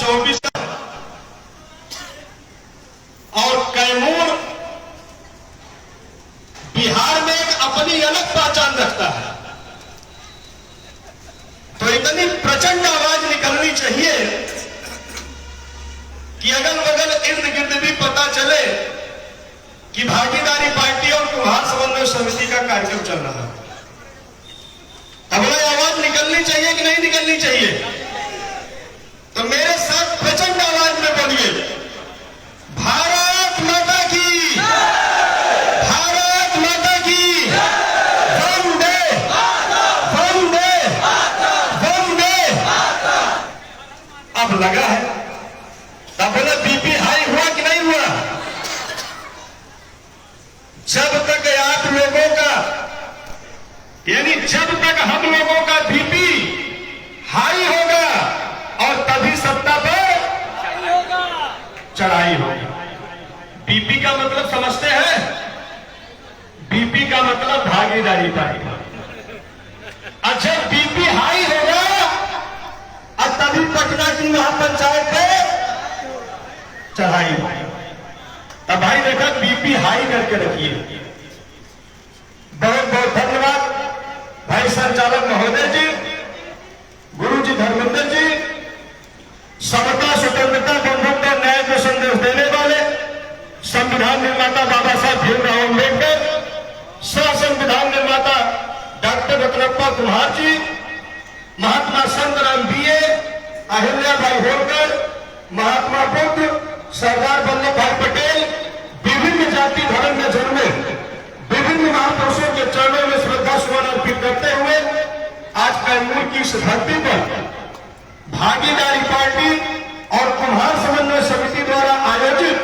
2024 और कैमूर बिहार में एक अपनी अलग पहचान रखता है। तो इतनी प्रचंड आवाज निकलनी चाहिए कि अगल बगल इर्द गिर्द भी पता चले कि भागीदारी पार्टी और कुम्हार समन्वय समिति का कार्यक्रम चल रहा है। अगला आवाज निकलनी चाहिए कि नहीं निकलनी चाहिए? तो मेरे साथ प्रचंड आवाज में बोलिए, भारत माता की, भारत माता की, वंदे वंदे वंदे। अब लगा है, तब बोले बीपी हाई हुआ कि नहीं हुआ? जब तक आप लोगों का, यानी जब तक हम लोगों का बीपी हाई होगा और तभी सत्ता पर चढ़ाई होगी। बीपी का मतलब समझते हैं? बीपी का मतलब भागीदारी पार्टी। अच्छा, बीपी हाई होगा और तभी पटना की महापंचायत पे चढ़ाई होगी। तब भाई देखा, बीपी हाई करके रखिए। बहुत बहुत धन्यवाद भाई संचालक महोदय जी, गुरु जी धर्मेंद्र जी, समता स्वतंत्रता बंधुत्व और न्याय को संदेश देने वाले संविधान निर्माता बाबा साहब भीमराव अम्बेडकर, सह संविधान निर्माता डॉक्टर रत्नप्पा कुम्हार जी, महात्मा संतराम बीए, अहिल्याबाई होलकर, महात्मा बुद्ध, सरदार वल्लभ भाई पटेल, विभिन्न जाति धर्म में जन्मे विभिन्न महापुरुषों के चरणों में श्रद्धा सुमन अर्पित करते हुए आज कैमूर की इस धरती पर भागीदारी पार्टी और कुम्हार समन्वय समिति द्वारा आयोजित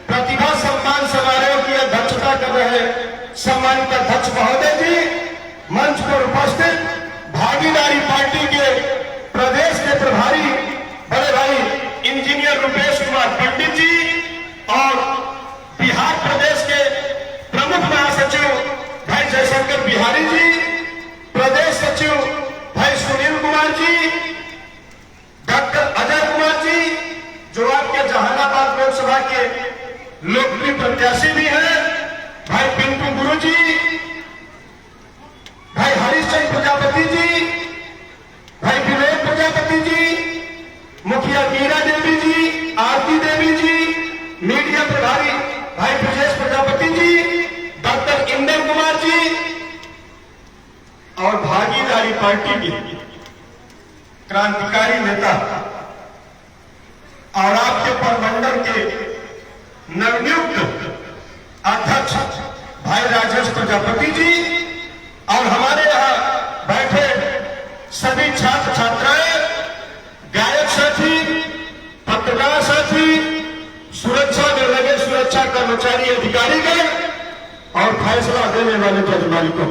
प्रतिभा सम्मान समारोह की अध्यक्षता कर रहे सम्मानित अध्यक्ष महोदय जी, मंच पर उपस्थित भागीदारी पार्टी के प्रदेश के प्रभारी बड़े भाई इंजीनियर रुपेश कुमार पंडित जी और बिहार प्रदेश के प्रमुख महासचिव भाई जयशंकर बिहारी जी, प्रदेश सचिव भाई सुनील कुमार जी, डॉक्टर अजय कुमार जी जो आपके जहानाबाद लोकसभा के लोकप्रिय प्रत्याशी भी हैं, भाई पिंटू गुरु जी, भाई हरिश्चंद्र प्रजापति जी, भाई विनोद प्रजापति जी, मुखिया मीरा देवी जी, आरती देवी जी, मीडिया प्रभारी भाई ब्रजेश प्रजापति जी, डॉक्टर इंदर कुमार जी और भागीदारी पार्टी के क्रांतिकारी नेता और आपके प्रमंडल के नवनियुक्त अध्यक्ष भाई राजेश प्रजापति जी और हमारे यहाँ बैठे सभी छात्र छात्राएं, गायक साथी, पत्रकार साथी, सुरक्षा में लगे सुरक्षा कर्मचारी अधिकारीगण और फैसला देने वाले जज मालिकों,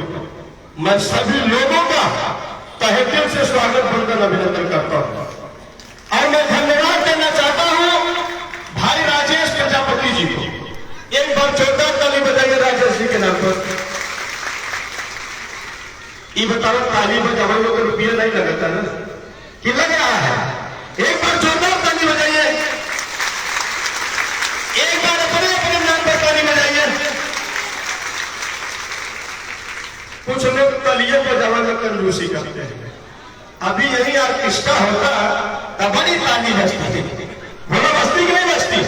मैं सभी लोगों का तहे दिल से स्वागत बनकर अभिनंदन करता हूं। और मैं धन्यवाद देना चाहता हूं भाई राजेश प्रजापति जी को। एक बार जोरदार ताली बजाइए राजेश जी के नाम पर। ये बताओ, ताली बजाने में तो रुपया नहीं लगता ना, कि लग रहा है? एक बार जोरदार ताली बजाइए, एक बार अपने अपने नाम पर ताली बजाइए। कुछ लोग तालियों बजावा में कंजूसी करते हैं। अभी यही ऑर्केस्ट्रा होता तब बड़ी ताली बजती है, बोलो बजती कि नहीं बजती?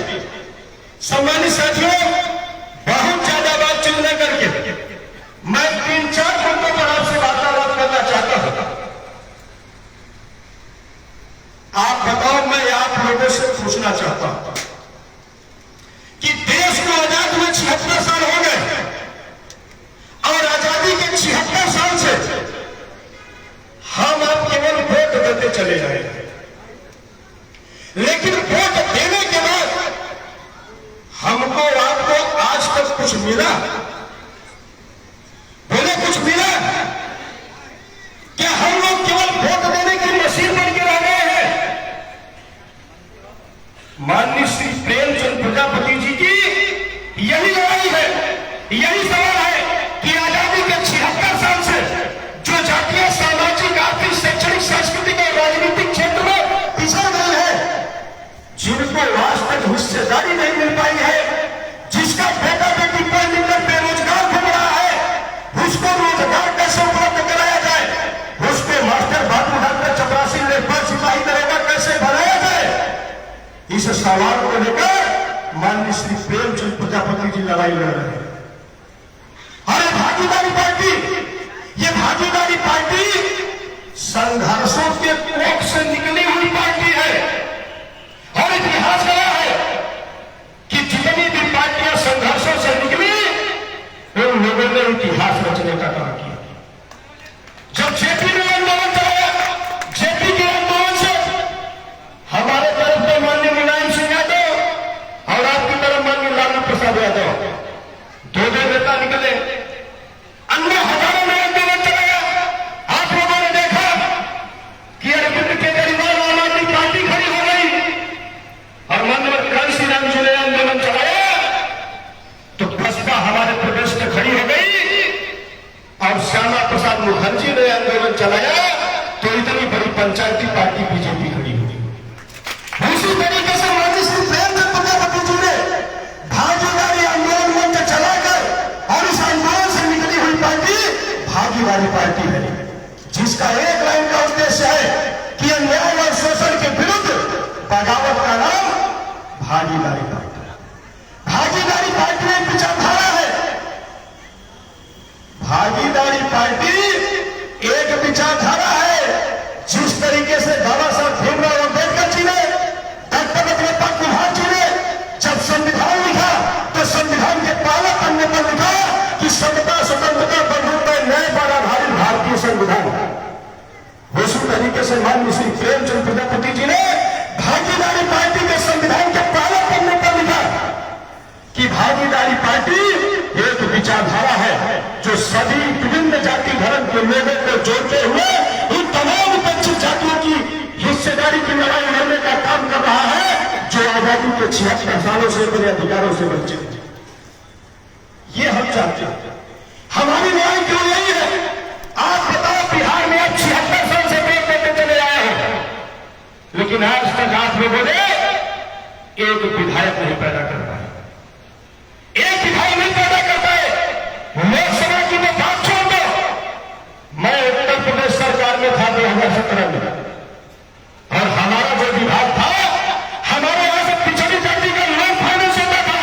सम्मानित साथियों, बहुत ज्यादा बातचीत न करके मैं 3-4 मुद्दों पर आपसे वार्तालाप करना चाहता हूं। आप बताओ, मैं आप लोगों से पूछना चाहता हूं कि देश को आजाद हुए 76 साल हो गए और आजादी के 76 साल से हम आप केवल वोट देते चले जाएंगे, लेकिन वोट देने के बाद हमको आपको आज तक कुछ मिला? बोले कुछ मिला? क्या हम लोग केवल वोट देने की मशीन बन के रह गए हैं? माननीय श्री प्रेमचंद प्रजापति जी की यही लड़ाई है, यही सवाल है कि आजादी के 76 साल से जो जातीय, सामाजिक, आर्थिक, शैक्षणिक, सांस्कृतिक और राजनीतिक क्षेत्र में पिछड़ गए हैं, सवाल को लेकर माननीय श्री प्रेमचंद प्रजापति जी लड़ाई लड़ रहे हैं। अरे भागीदारी पार्टी, ये भागीदारी पार्टी संघर्षों के कोख से निकली हुई पार्टी है। और इतिहास गया है कि जितनी भी पार्टियां संघर्षों से निकली उन लोगों ने इतिहास रचने का काम किया। जब जेपी ने आंदोलन चलाया, जेपी के आंदोलन से हमारे तरफ में माननीय मुलायम सिंह यादव और आपकी तरफ माननीय लालू प्रसाद यादव, दो नेता निकले। अन्य हजारों में आंदोलन चलाया। आप लोगों ने देखा कि अरविंद केजरीवाल आम आदमी पार्टी खड़ी हो गई और माननीय कांसी राम जी ने आंदोलन चलाया तो बसपा हमारे प्रदेश में खड़ी हो गई और श्यामा प्रसाद मुखर्जी ने आंदोलन चलाया तो इतनी बड़ी पंचायती पार्टी बीजेपी खड़ी हुई। उसी तरीके से माननीय श्री प्रेमचंद प्रजापति जी ने भागीदारी आंदोलन मंच चलाकर और इस आंदोलन से निकली हुई पार्टी भागीदारी पार्टी है, जिसका एक लाइन का उद्देश्य है कि अन्याय और शोषण के विरुद्ध बगावत का नाम भागीदारी पार्टी। भागीदारी पार्टी एक विचारधारा है। भागीदारी पार्टी एक विचारधारा है। जिस तरीके से बाबा साहब भीमराव अम्बेडकर जी ने, डॉक्टर बद्रप्पा कुमार जी ने जब संविधान लिखा तो संविधान के पहले पन्ने पर लिखा कि समता, स्वतंत्रता, बंधुत्व, न्याय पर आधारित भारतीय संविधान। उसी तरीके से माननीय श्री प्रेमचंद प्रजापति जी ने भागीदारी पार्टी के संविधान के पहले पन्ने पर लिखा कि भागीदारी पार्टी एक विचारधारा है जो सभी विभिन्न जाति धर्म के लोगों को जोड़ते हुए उन तमाम उपेक्षित जातियों की हिस्सेदारी की लड़ाई लड़ने का काम कर रहा है जो आजादी के 76 सालों से बड़े अधिकारों से वंचित है। ये हम चाहते हैं। हमारी लड़ाई क्यों यही है? आप बताओ, बिहार में आप 76 साल से पेड़ देते चले आए हैं, लेकिन आज तक आप लोगों ने एक विधायक नहीं पैदा कर पाए, एक विधायक नहीं पैदा कर पाए। लोकसभा की तो बात छोड़ दो, मैं उत्तर प्रदेश सरकार में था 2017 में और हमारा जो विभाग था, हमारे यहां से पिछड़ी जाति का लोन फाइनेंस होता था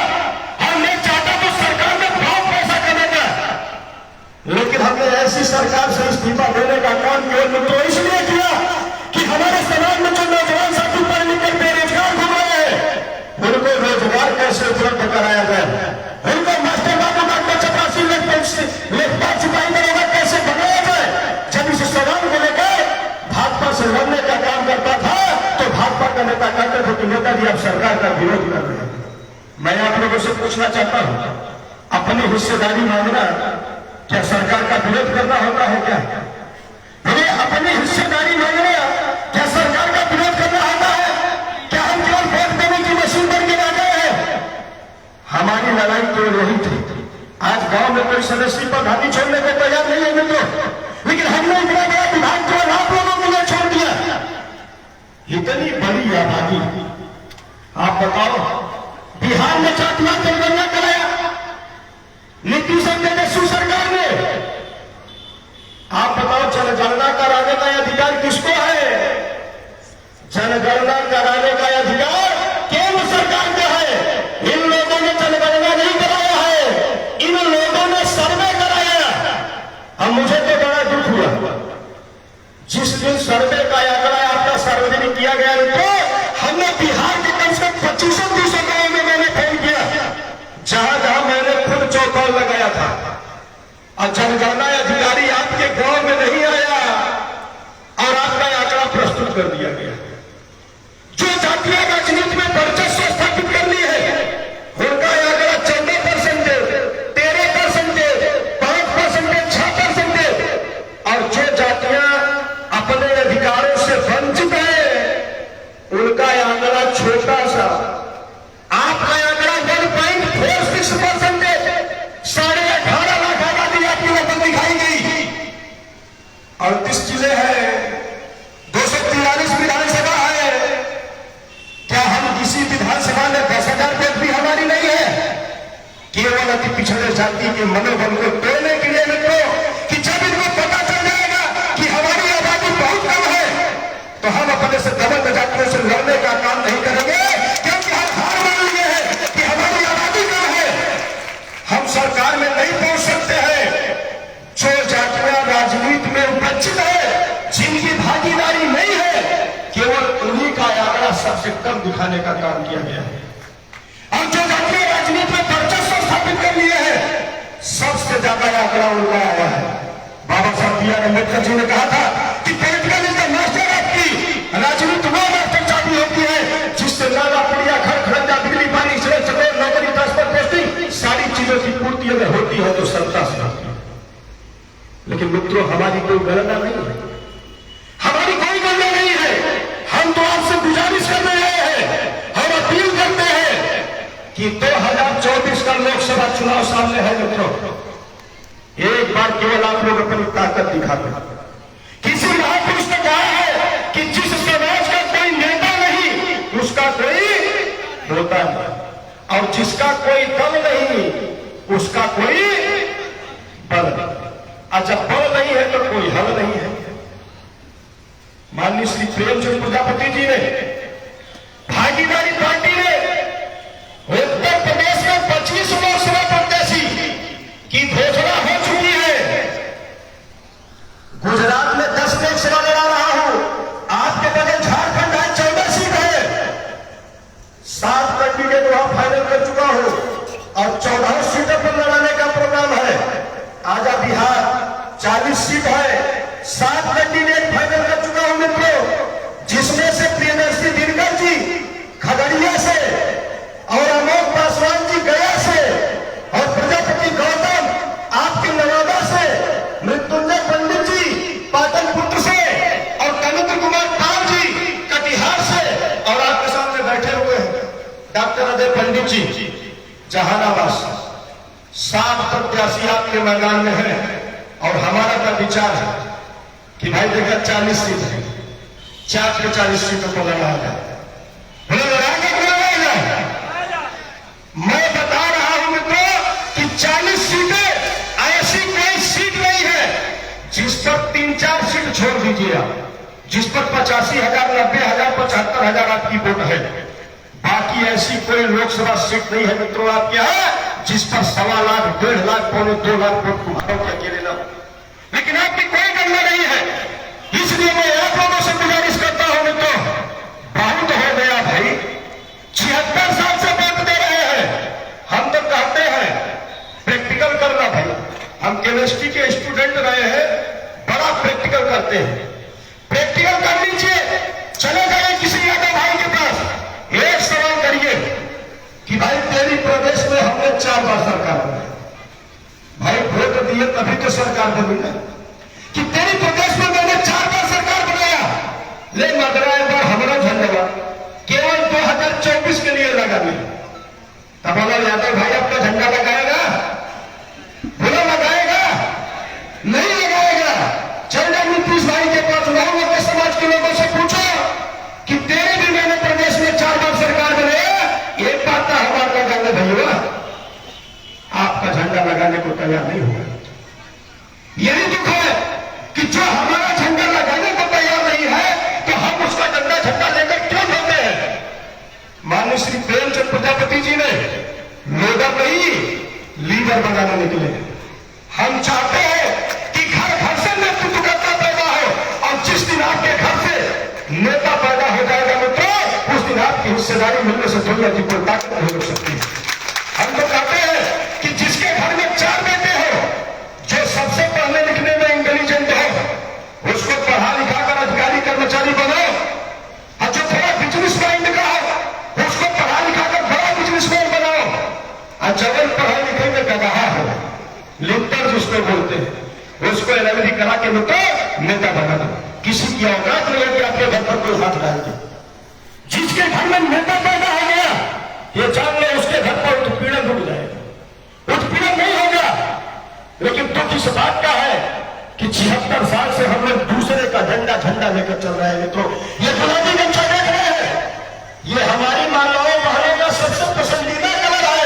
और मैं चाहता तो सरकार में बहुत पैसा कमाएगा, लेकिन हमने ऐसी सरकार से इस्तीफा देने का काम केवल तो इसलिए किया कि हमारे समाज में जो नौजवान साथी पढ़ लिख कर बेरोजगार घूम रहे हैं उनको रोजगार कैसे उपलब्ध कराया जाए, उनको मास्टर बाबू डॉक्टर 84 लेखपाल सिपाही दरोगा कैसे बनाया जाए। जब इस सवाल को लेकर भाजपा से लड़ने का काम करता था तो भाजपा का नेता कहते थे कि नेताजी आप सरकार का विरोध कर रहे हैं। मैं आप लोगों से पूछना चाहता हूं, अपनी हिस्सेदारी मांगना क्या सरकार का विरोध करना होता है? क्या अपनी हिस्सेदारी मांगना क्या सरकार का विरोध करना होता है? क्या हम केवल वोट देने की मशीन बन के आ गए हैं? हमारी लड़ाई तो यही थी। आज गांव में कोई सदस्य प्रधानी छोड़ने को तैयार नहीं है मित्रों, लेकिन हमने इतना बड़ा विभाग को आप लोगों के लिए छोड़ दिया। इतनी बड़ी आबादी, आप बताओ, बिहार में जातिवाद जनगणना कराया नीतीश और तेजस्वी सरकार ने। आप बताओ, जनगणना कराने का अधिकार किसको है? जनगणना कराने का अधिकार केंद्र सरकार का है। इन लोगों ने जनगणना नहीं कराया है, इन लोगों ने सर्वे कराया। अब मुझे तो बड़ा दुख हुआ जिस दिन सर्वे का आंकड़ा आपका सार्वजनिक किया गया तो हमने बिहार के कम से कम 2500 गांव में मैंने फोन किया, जहां जहां मैंने खुद चौपाल लगाया था और जनगणना अधिकारी आपके गांव में नहीं आया और आपका आंकड़ा प्रस्तुत कर दिया गया। जो जातीय राजनीति में वर्चस्व स्थापित कर ली है उनका आंकड़ा 14%, 13%, 5%, 6%, और जो जातियां अपने अधिकारों से वंचित है उनका आंकड़ा छोटा सा। आपका आंकड़ा 1.46%, 18.5 लाख आबादी आपकी नकल दिखाई गई। 38 जिले हैं, 243 विधानसभा है। क्या हम किसी विधानसभा में 10,000 पेट भी हमारी नहीं है? केवल अति पिछड़े जाति के मनोबल को तोड़ने के लिए मित्रों, कि जब इनको पता चल जाएगा कि हमारी आबादी बहुत कम है तो हम अपने से दबंग जातियों से लड़ने का काम नहीं करेंगे, क्योंकि का आंकड़ा सबसे कम दिखाने का काम किया गया है। और जो जातीय राजनीति में वर्चस्व स्थापित कर लिए हैं, सबसे ज्यादा आंकड़ा उनका आया है। बाबा साहब बी आर अम्बेडकर जी ने कहा था कि political is the master of की, राजनीति वो मास्टर चाबी होती है जिससे नाला पुड़िया घर खरंजा बिजली पानी चक्कर नौकरी ट्रांसफर पोस्टिंग सारी चीजों की पूर्ति अगर होती है तो सत्ता से होती है। लेकिन मित्रों, हमारी कोई गणना नहीं है, हमारी कोई गणना नहीं है। हम तो आपसे गुजारिश कर रहे हैं, हम अपील करते हैं कि 2024 का लोकसभा चुनाव सामने है मित्रों, एक बार केवल आप लोग अपनी ताकत दिखाते हैं। किसी महापुरुष ने कहा है कि जिस समाज का कोई नेता नहीं उसका कोई होता नहीं, और जिसका कोई दम नहीं उसका कोई बल नहीं। जब बल नहीं है तो कोई हल नहीं है। माननीय श्री प्रेमचंद प्रजापति जी ने, भागीदारी पार्टी ने उत्तर प्रदेश में 25 लोकसभा प्रत्याशी की घोषणा हो चुकी है। गुजरात में 10 लोकसभा लड़ा रहा हूं, आपके बगल झारखंड है 14 सीट है, 7 कैंडिडेट वहां फाइनल कर चुका हूं और 14 सीटों पर लड़ाने का प्रोग्राम है। आजा बिहार 40 सीट है, 7 कैंडिडेट फाइनल कर चुका हूं मित्रों, जिसमें से प्रियदर्शी दिनकर जी खगड़िया से और अमोक पासवान जी गया से और प्रजापति गौतम आपके नवादा से, मृत्युंजय पंडित जी पाटलिपुत्र से और कनिंद्र कुमार पाल जी कटिहार से, और आपके सामने बैठे हुए हैं डॉक्टर अजय पंडित जी जहानाबाद से। 7 प्रत्याशी आपके मैदान में है और हमारा का विचार है कि भाई देखा 40 सीट है, 4 के 40 सीटों को लड़ाएगा, मैं बता रहा हूं मित्रों कि 40 सीटें ऐसी कोई सीट नहीं है जिस पर 3-4 सीट छोड़ दीजिए आप, जिस पर 85,000 90,000 75,000 आपकी वोट है, बाकी ऐसी कोई लोकसभा सीट नहीं है मित्रों आपके यहां जिस पर 1.25 लाख 1.5 लाख 2 लाख वोट तुम्हारों के अकेले ना। लेकिन आपकी कोई गणना नहीं है, इसलिए मैं आप लोगों से गुजारिश करता हूं मित्रों, बहुत हो गया भाई, 76 साल से वोट दे रहे हैं, हम तो कहते हैं प्रैक्टिकल करना भाई। हम केमिस्ट्री के स्टूडेंट रहे हैं, बड़ा प्रैक्टिकल करते हैं, प्रैक्टिकल कर लीजिए। चले गए किसी यादव भाई के पास, एक सवाल करिए कि भाई तेरी प्रदेश में हमने 4 बार सरकार बनाई, भाई वोट दिए तभी तो सरकार बनी ना, कि तेरी प्रदेश में मैंने 4 बार सरकार बनाया, ले मदरा एक बार हमारा झंडा केवल 2024 के लिए लगा दिया। तब बोला यादव भाई आपका झंडा लगाएगा, बोला लगाएगा, नहीं लगाएगा। चल जाओ नीतीश भाई के पास, वहां के समाज के लोगों से पूछो कि तेरे भी मैंने प्रदेश में 4 बार सरकार बनाया, एक बात का हमारा लगाने भैया आपका झंडा लगाने को तैयार नहीं हुआ। यही दुख है कि जो हमारा झंडा लगाने को तैयार नहीं है तो हम उसका झंडा लेकर क्यों जाते हैं। माननीय श्री प्रेमचंद प्रजापति जी ने लोडर नहीं लीडर बनाने निकले। हम चाहते हैं कि घर घर से नेतृत्व करता पैदा हो, और जिस दिन आपके घर से नेता पैदा हो जाएगा मित्रों, उस दिन आपकी हिस्सेदारी मिलने से दुनिया की कोई ताकत नहीं हो सकती। हम तो कहते हैं कि जिसके घर में 4 बेटे हो, जो सबसे पढ़ने लिखने में इंटेलिजेंट हो, उसको पढ़ा लिखा कर अधिकारी कर्मचारी बनाओ, और जो थोड़ा बिजनेस माइंड का हो उसको पढ़ा लिखा कर बड़ा बिजनेसमैन बनाओ, और जब पढ़ाई लिखाई में गवाह हो, लिप्टर जिसको बोलते हैं, उसको एलएलबी करा के मित्रों नेता बना दो। किसी की औकात नहीं है कि आपके घर पर कोई हाथ डाल दे। जिसके घर में नेता पैदा हो गया, ये जान ले उसके घर पर उत्पीड़न रुक जाएगा, उत्पीड़न नहीं होगा। लेकिन दुख इस बात का है कि 76 साल से हम लोग दूसरे का झंडा लेकर चल रहे हैं मित्रों। ये गुलाबी गमछा देख रहे हैं, ये हमारी माताओं बहनों का सबसे पसंदीदा कलर है,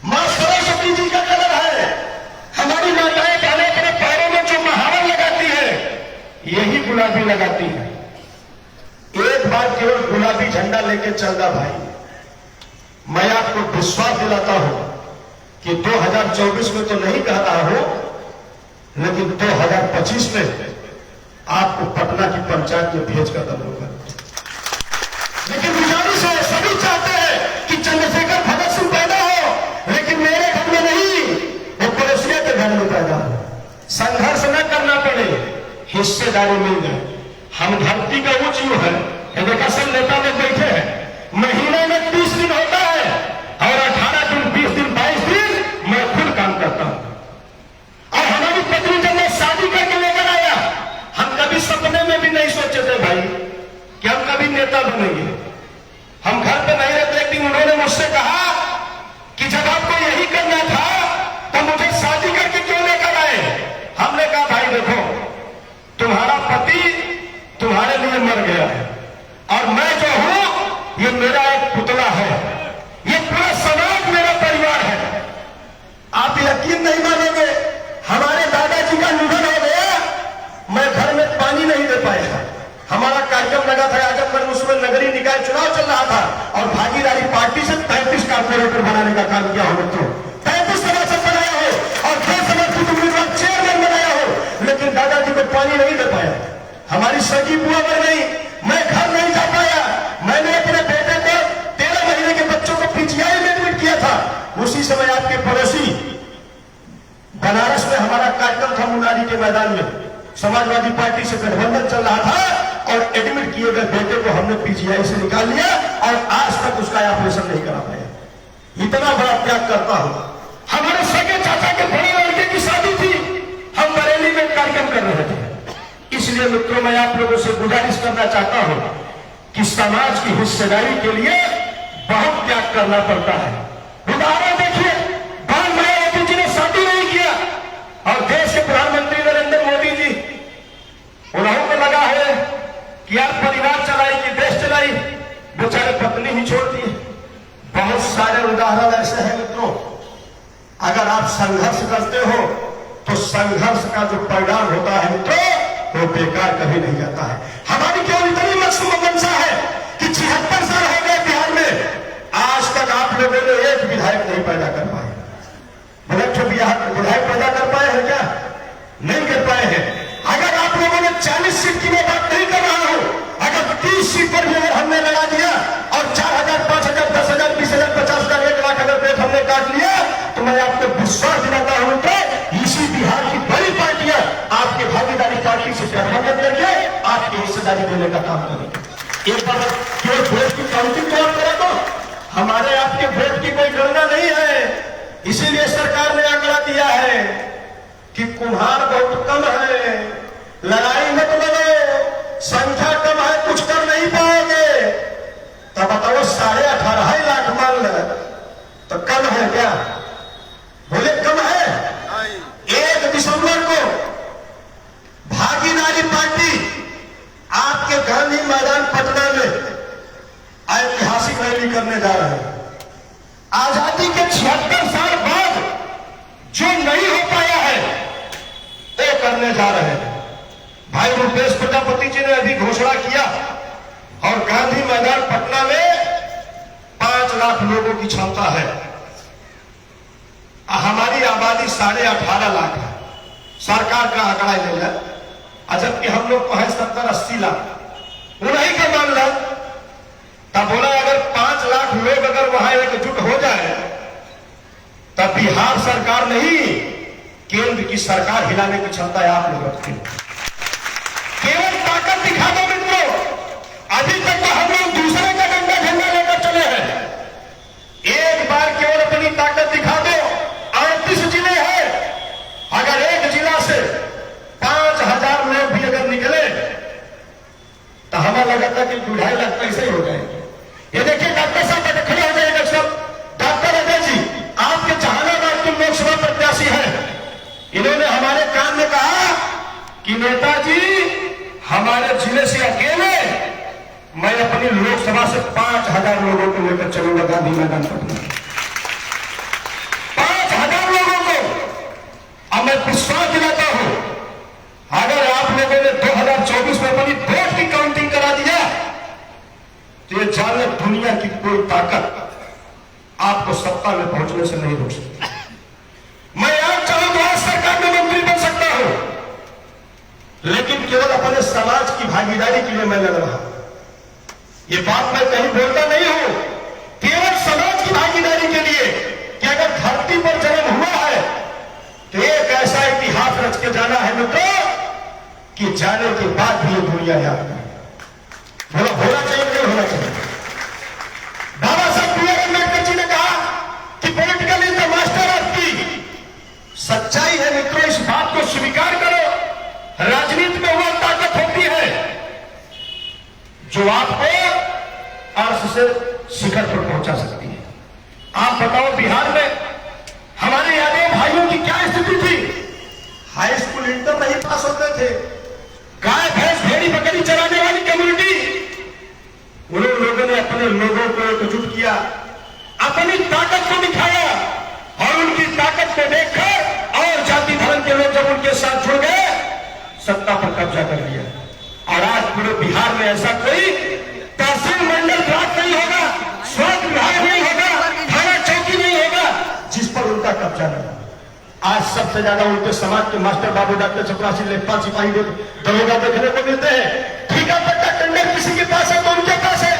मां सरस्वती जी का कलर है। हमारी माताएं बहनें अपने पैरों में जो महावर लगाती है, यही गुलाबी लगाती है। एक बार केवल गुलाबी झंडा लेके चलना भाई, मैं आपको विश्वास दिलाता हूं कि 2024 में तो नहीं कह रहा हूं, लेकिन 2025 में आपको पटना की पंचायत में भेज कर दम होगा। लेकिन गुजारिश है, सभी चाहते हैं कि चंद्रशेखर भगत सिंह पैदा हो, लेकिन मेरे घर में नहीं, वो पड़ोसिया के घर में पैदा हो। संघर्ष न करना पड़े, हिस्सेदारी मिल जाए। हम धरती का वो जीव है। देखा सब नेता लोग बैठे हैं, महीने में 30 दिन होता है और 18 दिन 20 दिन 22 दिन मैं खुद काम करता हूं। और हमारी पत्नी जब मैं शादी करके लेकर आया, हम कभी सपने में भी नहीं सोचे थे भाई कि हम कभी नेता बनेंगे। हम घर पे नहीं रहते, लेकिन उन्होंने मुझसे कहा कि जब आपको यही करना था तो मुझे शादी करके क्यों लेकर आए। हमने कहा भाई देखो, तुम्हारा पति तुम्हारे लिए मर गया है और मैं जो हूं ये मेरा एक पुतला है, ये पूरा समाज मेरा परिवार है। आप यकीन नहीं मानेंगे, हमारे दादाजी का निधन हो गया, मैं घर में पानी नहीं दे पाया। हमारा कार्यक्रम लगा था आजमगढ़ मुंसिपल नगरीय निकाय चुनाव चल रहा था और भागीदारी पार्टी से 35 कारपोरेटर बनाने का काम किया हो। तो 35 सदस्य बनाया हो और 2 समर्थित उम्मीदवार चेयरमैन बनाया हो, लेकिन दादाजी को पानी नहीं दे पाया। हमारी सगी बुआ मर गई, मैं घर नहीं जा पाया। मैंने अपने बेटे को 13 महीने के बच्चों को पीजीआई में एडमिट किया था। उसी समय आपके पड़ोसी बनारस में हमारा कार्यक्रम था, मुनारी के मैदान में समाजवादी पार्टी से गठबंधन चल रहा था और एडमिट किए गए बेटे को हमने पीजीआई से निकाल लिया और आज तक उसका ऑपरेशन नहीं करा पाया। इतना बड़ा त्याग करता हूं। हमारे सगे चाचा के बड़े लड़के की शादी थी, हम बरेली में कार्यक्रम कर रहे थे। इसलिए मित्रों, मैं आप लोगों से गुजारिश करना चाहता हूं कि समाज की हिस्सेदारी के लिए बहुत त्याग करना पड़ता है। उदाहरण देखिए, बाल मायावती जी ने शादी नहीं किया और देश के प्रधानमंत्री नरेंद्र मोदी जी उन्होंने को लगा है कि यार परिवार चलाई कि देश चलाई, बेचारे पत्नी ही छोड़ दी। बहुत सारे उदाहरण ऐसे हैं मित्रों। अगर आप संघर्ष करते हो तो संघर्ष का जो परिणाम होता है मित्रों, वो बेकार कभी नहीं जाता है। हमारी केवल इतनी मंशा है कि 76 साल हो गए बिहार में, आज तक आप लोगों ने एक विधायक नहीं पैदा कर पाए। विधायक पैदा कर पाए हैं क्या? नहीं कर पाए हैं। अगर आप लोगों ने 40 सीट की मैं बात नहीं कर रहा हूं, अगर 30 सीट पर भी अगर हमने लगा दिया और 4,000 5,000 10,000 20,000 50,000 1 लाख अगर पेट हमने काट लिया, तो मैं आपको विश्वास दिलाता हूं कि इसी बिहार की बड़ी पार्टियां आपके भागीदारी पार्टी से गठबंधन करके आपकी हिस्सेदारी देने का काम करेंगे। एक बार केवल वोट की काउंटिंग तो करें तो हमारे आपके वोट की कोई गणना नहीं है। इसीलिए सरकार ने आंकड़ा दिया है कि कुम्हार बहुत कम है, लड़ाई मत लड़ो, संख्या कम है, कुछ कर नहीं पाओगे। तब बताओ 18.5 लाख मान ले तो कम है क्या? बोले कम है। 1 दिसंबर को भागीदारी पार्टी आपके गांधी मैदान पटना में ऐतिहासिक रैली करने जा रहे हैं। आजादी के 76 साल बाद जो नहीं हो पाया है वो करने जा रहे हैं। भाई रुपेश प्रजापति जी ने अभी घोषणा किया और गांधी मैदान पटना में 5 लाख लोगों की क्षमता है। हमारी आबादी 18.5 लाख है। सरकार का आंकड़ा ले लिया, जबकि हम लोग को है 70-80 लाख। उन्हीं का मामला तब बोला अगर 5 लाख लोग अगर वहां एकजुट हो जाए तब बिहार सरकार नहीं, केंद्र की सरकार हिलाने की क्षमता है आप लोग रखते हैं। केवल ताकत दिखा दो मित्रों। अभी तक तो हम लोग दूसरे का डंडा झंडा लेकर चले हैं। एक बार केवल अपनी ताकत दिखा दो। 38 जिले हैं, अगर एक जिला से 5,000 लोग भी अगर निकले तो हमें लगा था कि 2.5 लाख कैसे ही हो जाएंगे। ये देखिए डॉक्टर साहब खड़े हो जाएंगे सब। डॉक्टर अजय जी आपके जहानाबाद के लोकसभा प्रत्याशी हैं, इन्होंने हमारे कान में कहा कि नेताजी हमारे जिले से अकेले मैं अपनी लोकसभा से 5,000 लोगों को लेकर चलूंगा गांधी मैदान पटना। 5,000 लोगों को। अब मैं विश्वास दिलाता हूं, अगर आप लोगों ने 2024 में अपनी वोट की काउंटिंग करा दिया तो ये जाने दुनिया की कोई ताकत आपको सत्ता में पहुंचने से नहीं रोक सकती। मैं आज चाहूं तो आज सरकार में मंत्री बन सकता हूं, लेकिन केवल अपने समाज की भागीदारी के लिए मैं लड़ रहा हूं। ये बात मैं कहीं बोलता नहीं हूं, केवल समाज की भागीदारी के लिए कि अगर धरती पर जन्म हुआ है तो एक ऐसा इतिहास रच के जाना है मित्रों कि जाने के बाद भी ये दुनिया याद नहीं। होना चाहिए नहीं होना चाहिए। बाबा साहब अम्बेडकर जी ने कहा कि political is the master of की। सच्चाई है मित्रों, इस बात को स्वीकार करो। राजनीति में वह ताकत होती है जो आपको अर्श से शिखर पर पहुंचा सकती है। आप बताओ बिहार में हमारे यादव भाइयों की क्या स्थिति थी? हाई स्कूल इंटर नहीं पास होते थे। गाय भैंस भेड़ी बकरी चराने वाली कम्युनिटी, उन लोगों ने अपने लोगों को एकजुट किया, अपनी ताकत को दिखाया और उनकी ताकत को देखकर और जाति धर्म के लोग जब उनके साथ जुड़ गए, सत्ता पर कब्जा कर लिया। और आज पूरे बिहार में ऐसा कोई तहसील मंडल ब्लॉक नहीं होगा, स्वास्थ्य विभाग नहीं होगा, थाना चौकी नहीं होगा जिस पर उनका कब्जा नहीं। आज सबसे ज्यादा उनके समाज के मास्टर बाबू डॉक्टर चपरासी लेखपाल सिपाही दरोगा देखने को मिलते हैं। ठीका पट्टा टेंडर किसी के पास है तो उनके पास है,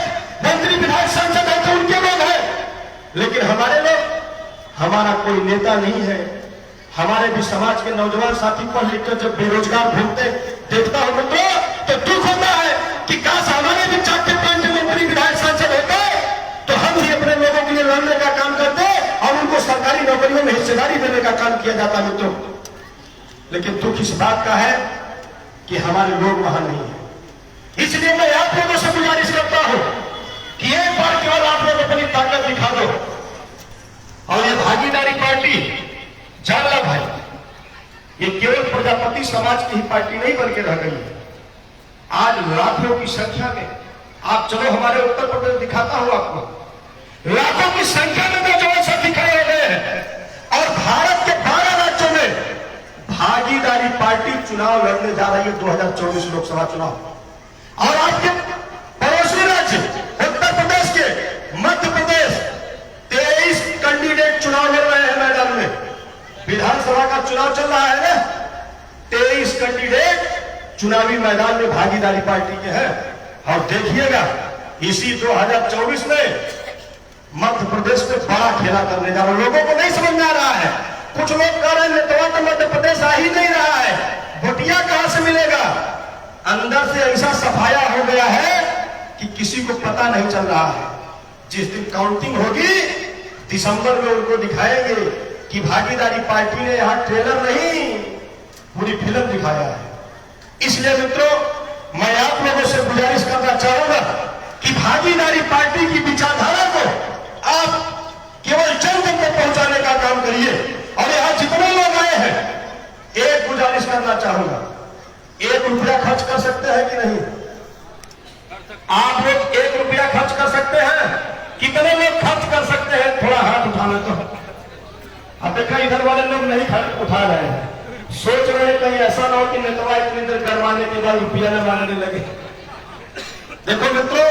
मंत्री विधायक सांसद है तो उनके लोग है। लेकिन हमारे लोग, हमारा कोई नेता नहीं है। हमारे भी समाज के नौजवान साथी पढ़ लिख कर जब बेरोजगार घूमते देखता हूं तो दुख होता है कि काश हमारे भी चाकते पांच मंत्री विधायक सांसद होते तो हम भी अपने लोगों के लिए लड़ने का काम करते और उनको सरकारी नौकरियों में हिस्सेदारी देने का काम किया जाता मित्रों। लेकिन दुख इस बात का है कि हमारे लोग वहां नहीं है। इसलिए मैं आप लोगों से गुजारिश करता हूं कि एक बार केवल आप लोग अपनी ताकत दिखा दो। और ये भागीदारी पार्टी, जानला भाई, ये केवल प्रजापति समाज की ही पार्टी नहीं बन के रह गई है। आज लाखों की संख्या में, आप चलो हमारे उत्तर प्रदेश दिखाता हूं आपको, लाखों की संख्या में नौजवान साथी खड़े हो गए हैं। और भारत के 12 राज्यों में भागीदारी पार्टी चुनाव लड़ने जा रही है, 2024 लोकसभा चुनाव। और आपके पड़ोसी राज्य उत्तर प्रदेश के, मध्य प्रदेश, 23 कैंडिडेट चुनाव लड़ रहे हैं मैदान में। विधानसभा का चुनाव चल रहा है ना, 23 कैंडिडेट चुनावी मैदान में भागीदारी पार्टी के हैं। और देखिएगा इसी 2024 में मध्य प्रदेश में बड़ा खेला करने जा रहा है। लोगों को नहीं समझ में आ रहा है। कुछ लोग कह रहे हैं नेतवा तो मध्य प्रदेश आ ही नहीं रहा है, वोटियां कहां से मिलेगा। अंदर से ऐसा सफाया हो गया है कि किसी को पता नहीं चल रहा है। जिस दिन काउंटिंग होगी दिसंबर में उनको दिखाएंगे कि भागीदारी पार्टी ने यहां ट्रेलर नहीं पूरी फिल्म दिखाया है। इसलिए मित्रों, मैं आप लोगों से गुजारिश करना चाहूंगा कि भागीदारी पार्टी की विचारधारा को आप केवल जन जन तक पहुंचाने का काम करिए। और यहां जितने लोग आए हैं, एक गुजारिश करना चाहूंगा, 1 रुपया खर्च कर सकते हैं कि नहीं? आप लोग 1 रुपया खर्च कर सकते हैं? कितने लोग खर्च कर सकते हैं? थोड़ा हाथ उठाना। तो अब देखा इधर वाले लोग नहीं उठा रहे हैं, सोच रहे हैं कहीं ऐसा ना हो कि नेतवा इतनी देर करवाने के बाद रुपया न मांगने लगे। देखो मित्रों,